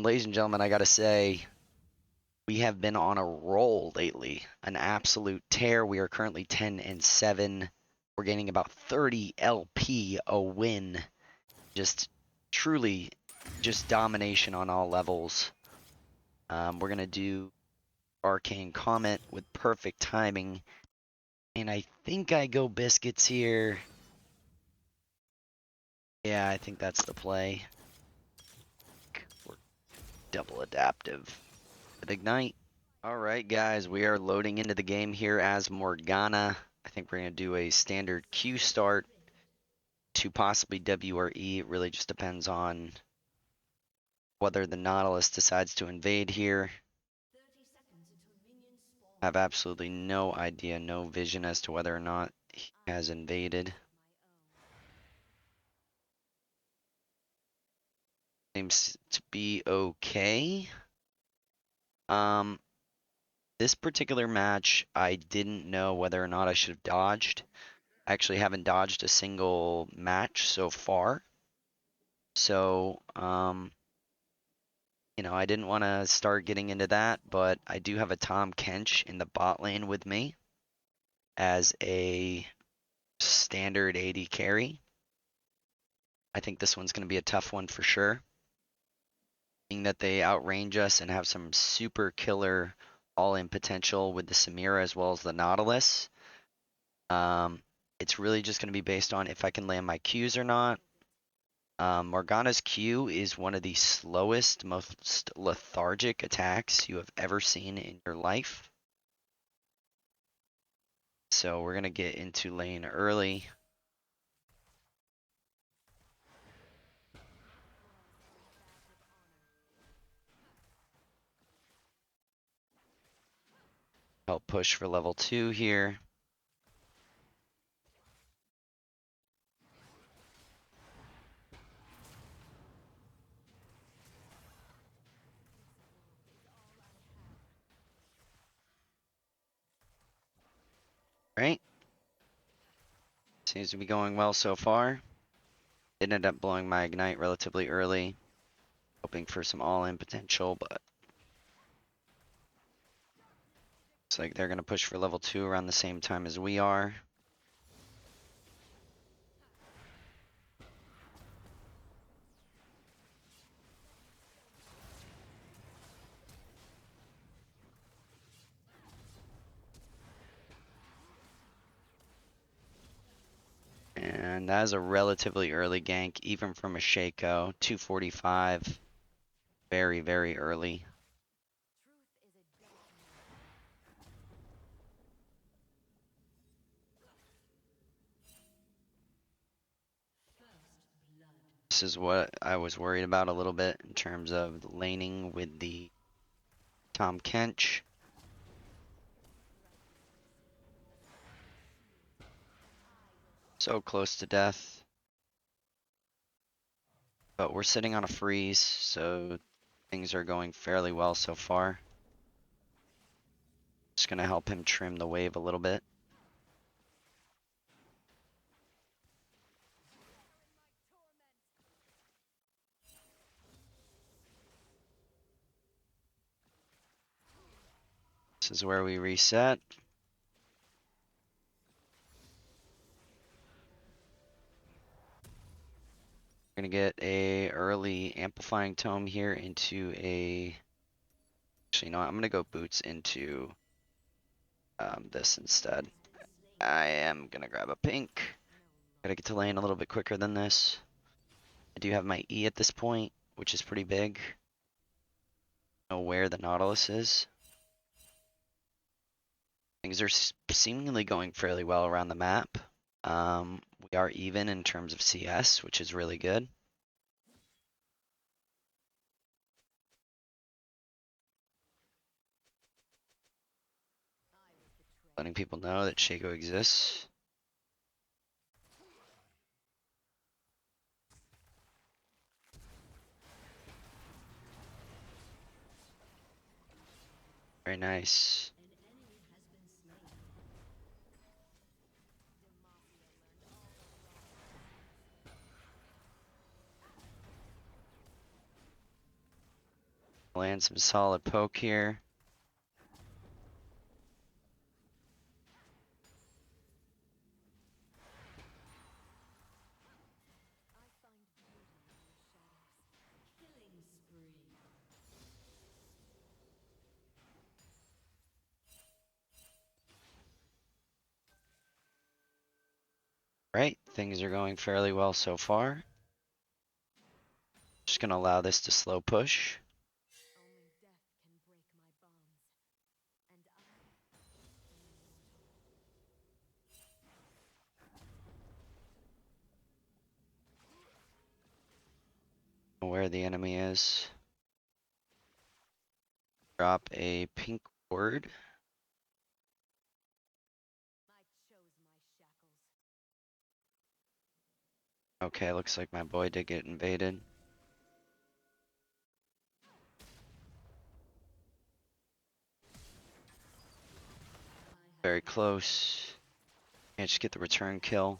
ladies and gentlemen, I gotta say, we have been on a roll lately. An absolute tear. We are currently 10-7. We're gaining about 30 LP a win. Just truly just domination on all levels. We're gonna do Arcane Comet with perfect timing. And I think I go Biscuits here. Yeah, I think that's the play. We're double adaptive with Ignite. Alright guys, we are loading into the game here as Morgana. I think we're going to do a standard Q start to possibly W or E. It really just depends on whether the Nautilus decides to invade here. I have absolutely no idea, no vision as to whether or not he has invaded. Seems to be okay. This particular match, I didn't know whether or not I should have dodged. I actually haven't dodged a single match so far. So, you know, I didn't want to start getting into that, but I do have a Tom Kench in the bot lane with me as a standard AD carry. I think this one's going to be a tough one for sure. Being that they outrange us and have some super killer all-in potential with the Samira as well as the Nautilus. It's really just going to be based on if I can land my Qs or not. Morgana's Q is one of the slowest, most lethargic attacks you have ever seen in your life. So we're going to get into lane early. Help push for level 2 here. Right? Seems to be going well so far. Did end up blowing my Ignite relatively early. Hoping for some all-in potential, but looks like they're going to push for level 2 around the same time as we are. And that is a relatively early gank, even from a Shaco. 245. Very, very early. This is what I was worried about a little bit in terms of laning with the Tom Kench. So close to death. But we're sitting on a freeze, so things are going fairly well so far. Just gonna help him trim the wave a little bit. This is where we reset. We're gonna get a early amplifying tome here into a. Actually, you know what? I'm gonna go boots into this instead. I am gonna grab a pink. Gotta get to lane a little bit quicker than this. I do have my E at this point, which is pretty big. Know where the Nautilus is. Things are seemingly going fairly well around the map. We are even in terms of CS, which is really good. Letting people know that Shaco exists. Very nice. Land some solid poke here. Right, things are going fairly well so far. Just gonna allow this to slow push. Where the enemy is. Drop a pink ward. Okay, looks like my boy did get invaded. Very close. Can't just get the return kill.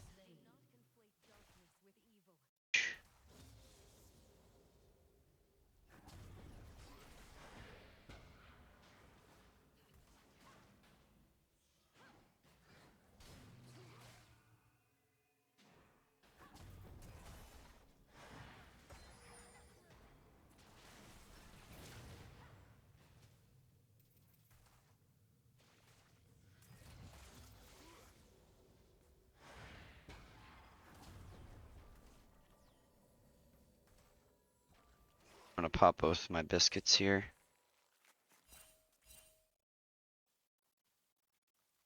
I'm gonna pop both my biscuits here.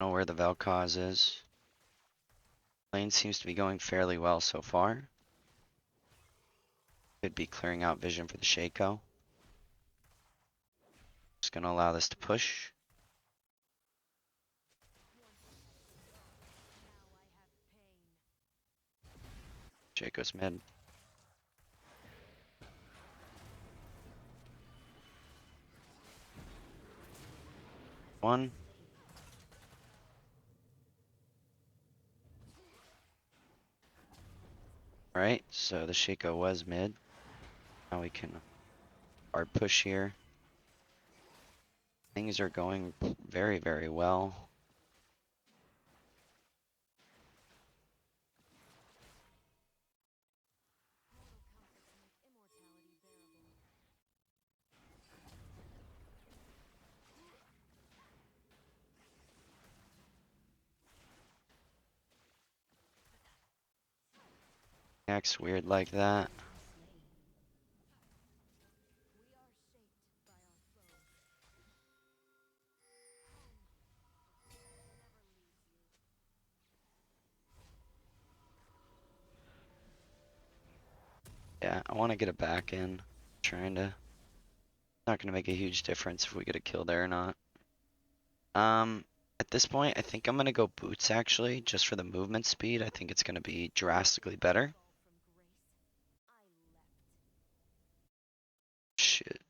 Know where the Vel'Koz is. Lane seems to be going fairly well so far. Could be clearing out vision for the Shaco. Just gonna allow this to push. Shaco's mid. One. Alright, so the Shaco was mid. Now we can hard push here. Things are going very, very well. Acts weird like that. Yeah, I want to get it back in. Trying to. Not going to make a huge difference if we get a kill there or not. At this point, I think I'm going to go boots actually, just for the movement speed. I think it's going to be drastically better. Shit.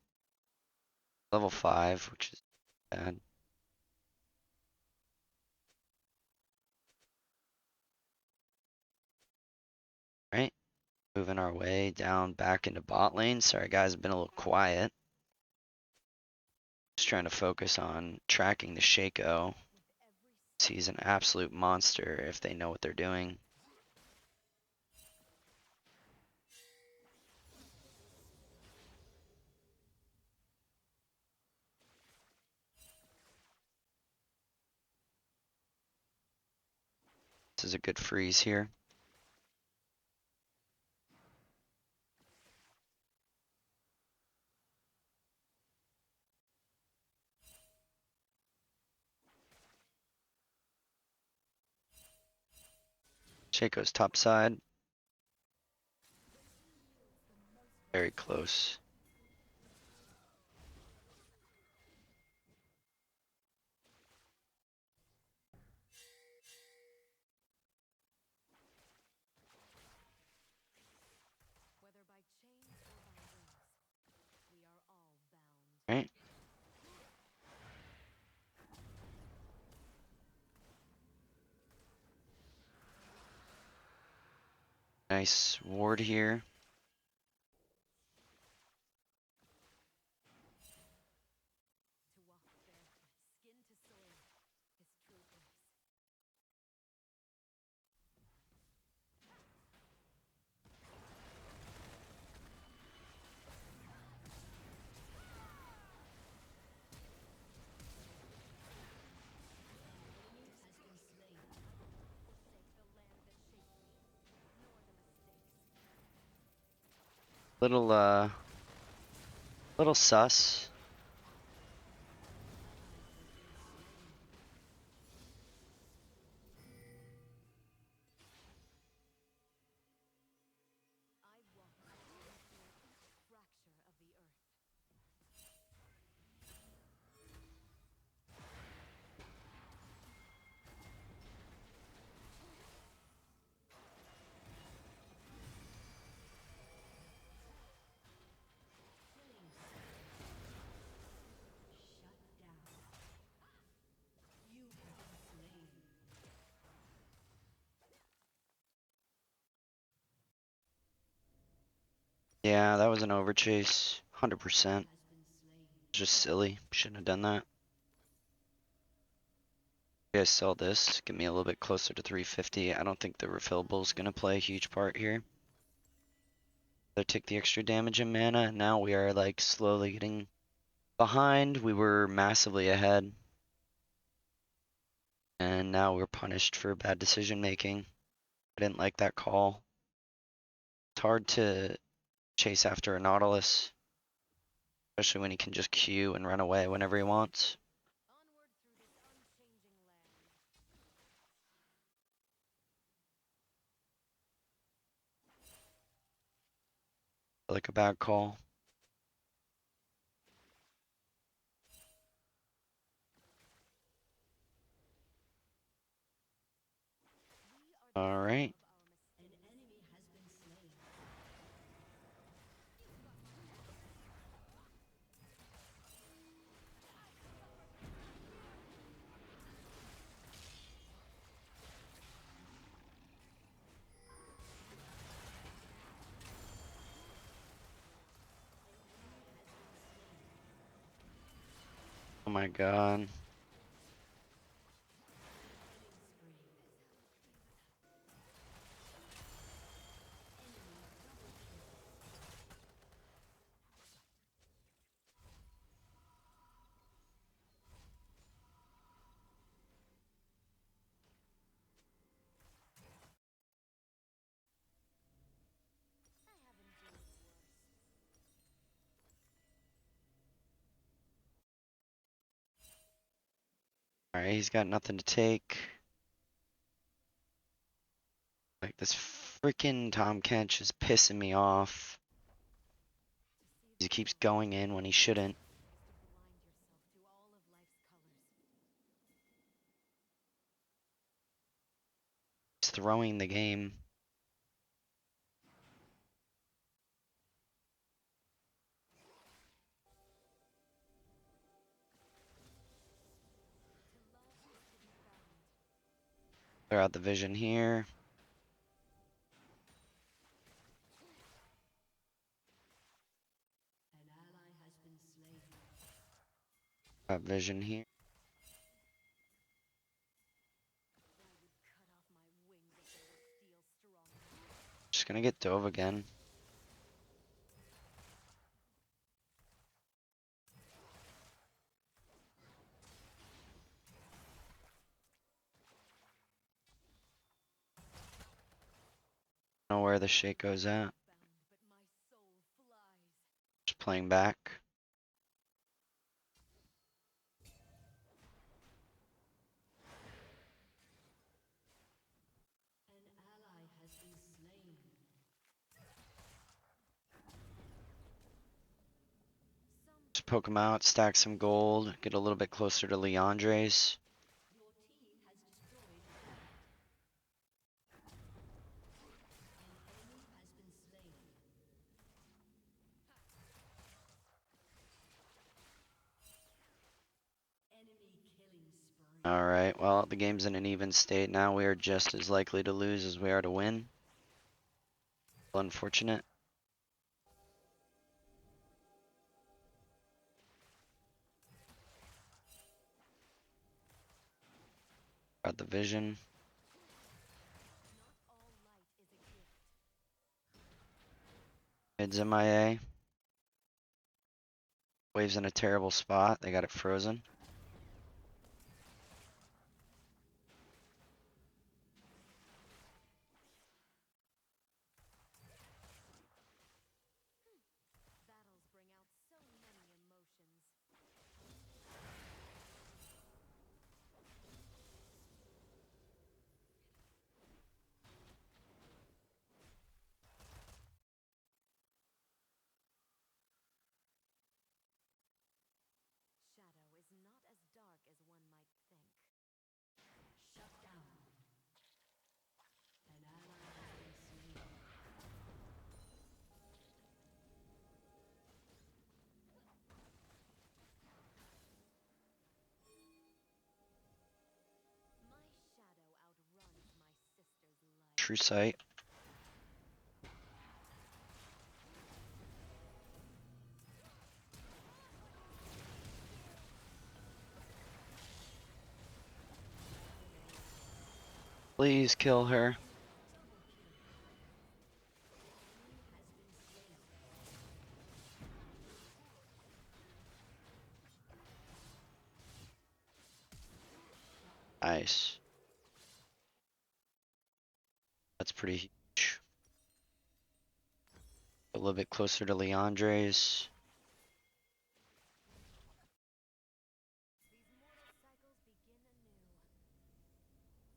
Level 5, which is bad. Right. Moving our way down back into bot lane. Sorry guys, I've been a little quiet. Just trying to focus on tracking the Shaco. He's an absolute monster if they know what they're doing. This is a good freeze here. Shaco's top side. Very close. Right. Nice ward here. Little sus. Yeah, that was an overchase. 100%. Just silly. Shouldn't have done that. You guys sell this. Get me a little bit closer to 350. I don't think the refillable is going to play a huge part here. They take the extra damage in mana. Now we are like slowly getting behind. We were massively ahead. And now we're punished for bad decision making. I didn't like that call. It's hard to chase after a Nautilus, especially when he can just Q and run away whenever he wants. Like a bad call. All right. Oh my god. All right, he's got nothing to take. Like this freaking Tom Kench is pissing me off. He keeps going in when he shouldn't. He's throwing the game. Clear out the vision here. Got vision here. Just gonna get dove again. Don't know where the shake goes at. Just playing back. Just poke him out, stack some gold, get a little bit closer to Leandre's. Alright, well, the game's in an even state now. We are just as likely to lose as we are to win. Unfortunate. Got the vision. Mid's MIA. Wave's in a terrible spot. They got it frozen. True sight. Please kill her. Nice. That's pretty huge. A little bit closer to Leandre's.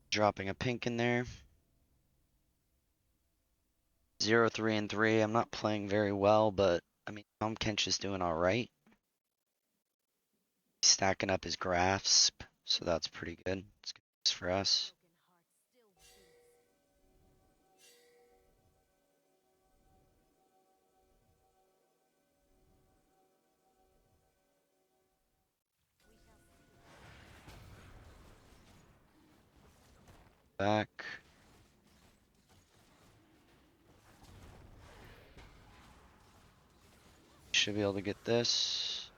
Dropping a pink in there. 0, 3, and 3. I'm not playing very well, but I mean, Tom Kench is doing alright. Stacking up his grasp, so that's pretty good. It's good news for us. Back. Should be able to get this.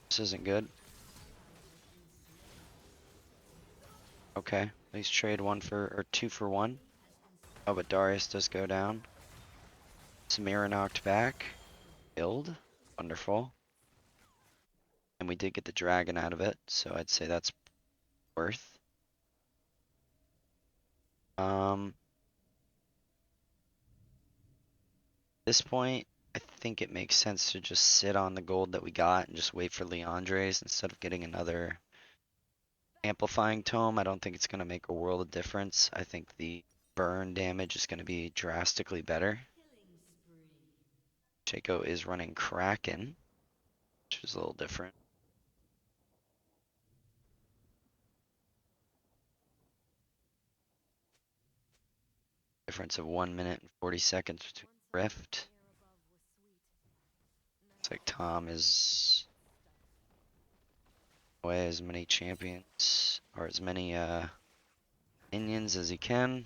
This isn't good. Okay, at least trade 1 for, or 2 for 1. Oh, but Darius does go down. Samira knocked back. Killed. Wonderful. And we did get the dragon out of it, so I'd say that's worth. This point, I think it makes sense to just sit on the gold that we got and just wait for Leandre's instead of getting another amplifying tome. I don't think it's going to make a world of difference. I think the burn damage is going to be drastically better. Shaco is running Kraken, which is a little different. Difference of 1 minute and 40 seconds between Rift. Looks like Tom is away as many champions or as many minions as he can.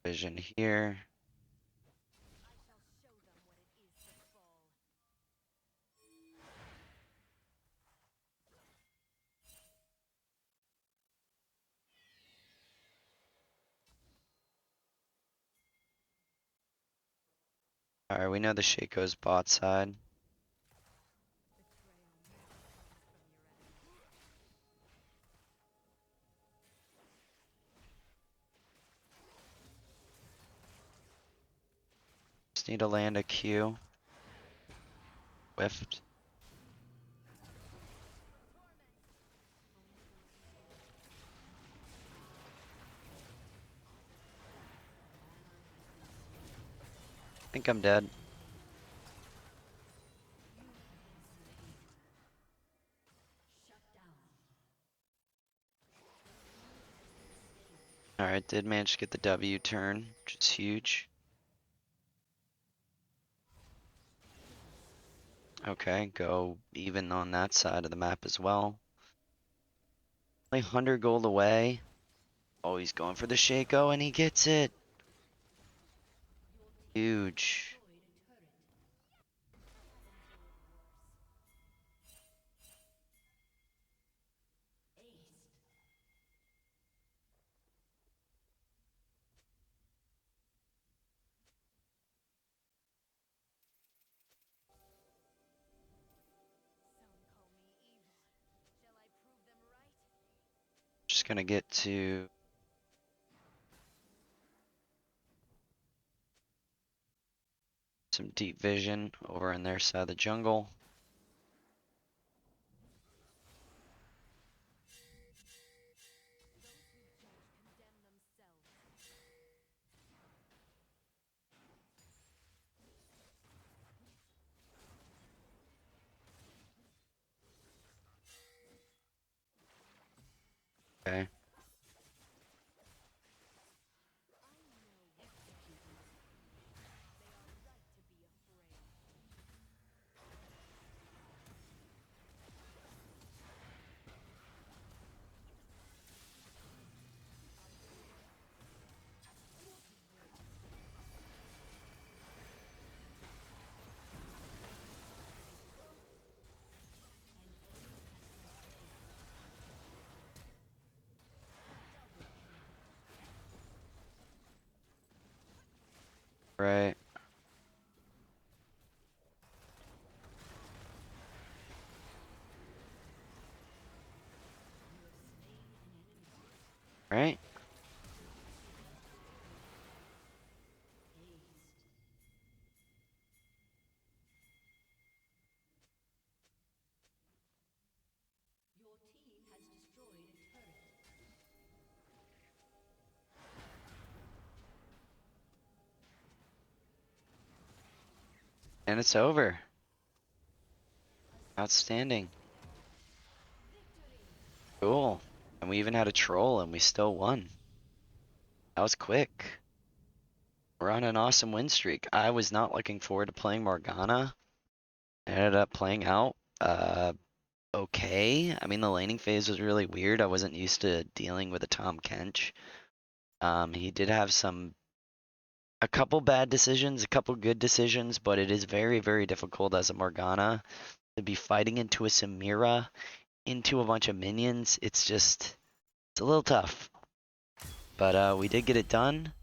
Vision here. Alright, we know the Shaco's bot side. Just need to land a Q. Whiffed. I think I'm dead. Alright, did manage to get the W turn, which is huge. Okay, go even on that side of the map as well. Only 100 gold away. Oh, he's going for the Shaco and he gets it. Huge. Just gonna get to some deep vision over in their side of the jungle. Okay. Right. Right? And it's over. Outstanding. Cool. And we even had a troll and we still won. That was quick. We're on an awesome win streak. I was not looking forward to playing Morgana. It ended up playing out okay. I mean, the laning phase was really weird. I wasn't used to dealing with a Tom Kench. He did have a couple bad decisions, a couple good decisions, but it is very, very difficult as a Morgana to be fighting into a Samira, into a bunch of minions. It's a little tough. But we did get it done.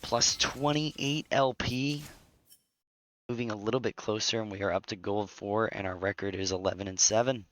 Plus 28 LP. Moving a little bit closer, and we are up to gold 4, and our record is 11-7.